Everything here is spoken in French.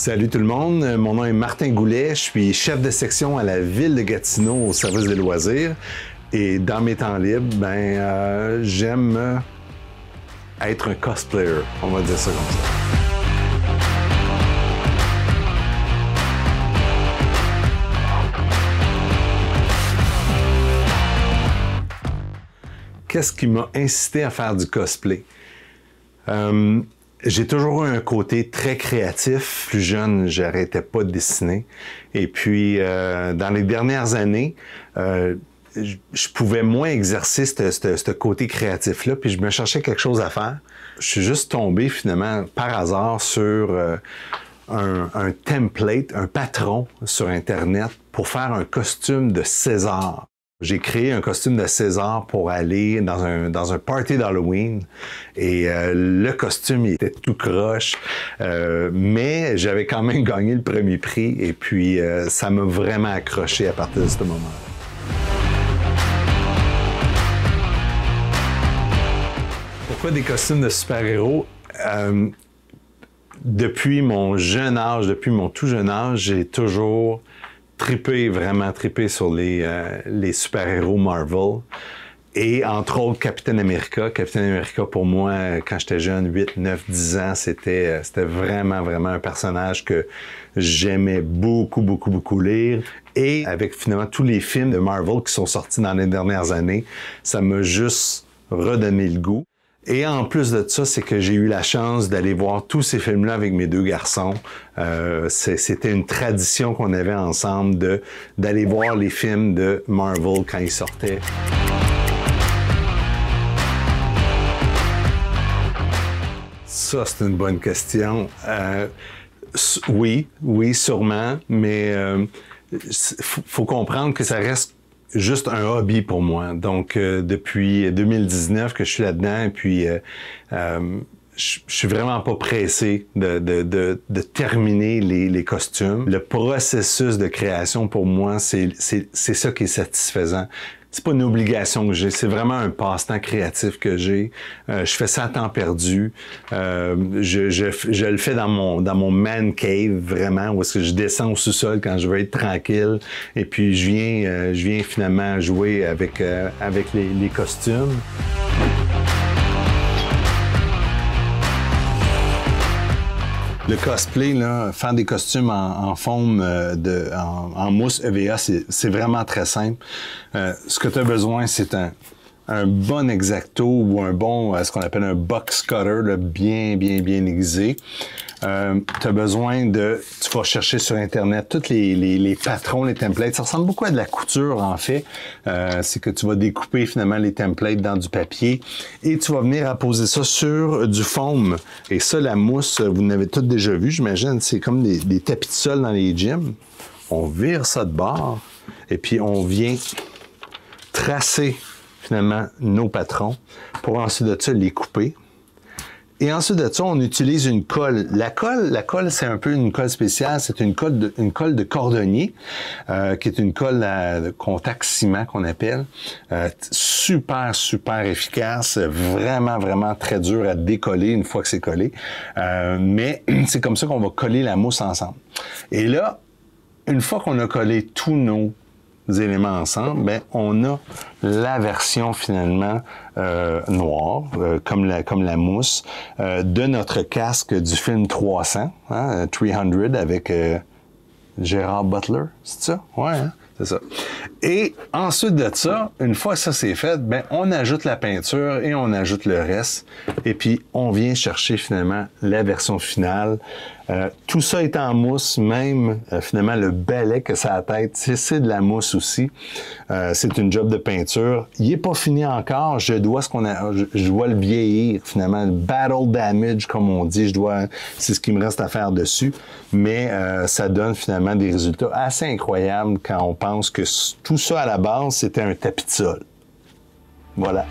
Salut tout le monde, mon nom est Martin Goulet, je suis chef de section à la ville de Gatineau au service des loisirs et dans mes temps libres, j'aime être un cosplayer, on va dire ça comme ça. Qu'est-ce qui m'a incité à faire du cosplay? J'ai toujours eu un côté très créatif. Plus jeune, j'arrêtais pas de dessiner. Et puis, dans les dernières années, je pouvais moins exercer ce côté créatif-là, puis je me cherchais quelque chose à faire. Je suis juste tombé, finalement, par hasard, sur un template, un patron sur Internet pour faire un costume de César. J'ai créé un costume de César pour aller dans un party d'Halloween et le costume il était tout croche, mais j'avais quand même gagné le premier prix et puis ça m'a vraiment accroché à partir de ce moment-là. Pourquoi des costumes de super-héros? Depuis mon jeune âge, depuis mon tout jeune âge, j'ai toujours vraiment trippé sur les super-héros Marvel. Et entre autres, Captain America. Captain America, pour moi, quand j'étais jeune, 8, 9, 10 ans, c'était vraiment un personnage que j'aimais beaucoup lire. Et avec finalement tous les films de Marvel qui sont sortis dans les dernières années, ça m'a juste redonné le goût. Et en plus de ça, c'est que j'ai eu la chance d'aller voir tous ces films-là avec mes deux garçons. C'était une tradition qu'on avait ensemble d'aller voir les films de Marvel quand ils sortaient. Ça, c'est une bonne question. Oui, sûrement, mais faut comprendre que ça reste juste un hobby pour moi. Donc, depuis 2019 que je suis là-dedans, et puis je suis vraiment pas pressé de terminer les costumes. Le processus de création, pour moi, c'est ça qui est satisfaisant. C'est pas une obligation que j'ai, c'est vraiment un passe-temps créatif que j'ai. Je fais ça à temps perdu. Je le fais dans mon man cave, vraiment, où est-ce que je descends au sous-sol quand je veux être tranquille. Et puis je viens finalement jouer avec les costumes. Le cosplay, là, faire des costumes en forme en mousse EVA, c'est vraiment très simple. Ce que tu as besoin, c'est un bon X-Acto ou un bon, ce qu'on appelle un box cutter, là, bien aiguisé. Tu as besoin tu vas chercher sur Internet tous les patrons, les templates. Ça ressemble beaucoup à de la couture, en fait. C'est que tu vas découper finalement les templates dans du papier et tu vas venir apposer ça sur du foam. Et ça, la mousse, vous l'avez tous déjà vu, j'imagine. C'est comme des tapis de sol dans les gyms. On vire ça de bord et puis on vient tracer finalement nos patrons pour ensuite de ça les couper. Et ensuite de ça, on utilise une colle. La colle, c'est un peu une colle spéciale. C'est une colle de cordonnier, qui est une colle de contact ciment qu'on appelle. Super efficace. Vraiment très dur à décoller une fois que c'est collé. Mais c'est comme ça qu'on va coller la mousse ensemble. Et là, une fois qu'on a collé tous nos éléments ensemble, on a la version finalement noire, comme la mousse, de notre casque du film 300, 300 avec Gérard Butler, c'est ça? Ouais, hein? C'est ça. Et ensuite de ça, une fois que ça c'est fait, on ajoute la peinture et on ajoute le reste. Et puis, on vient chercher finalement la version finale. Tout ça est en mousse, même finalement le balai que ça a tête, c'est de la mousse aussi. C'est une job de peinture. Il est pas fini encore. Je dois le vieillir finalement. Battle damage, comme on dit. C'est ce qui me reste à faire dessus. Mais ça donne finalement des résultats assez incroyables quand on pense que tout ça à la base, c'était un tapis de sol. Voilà.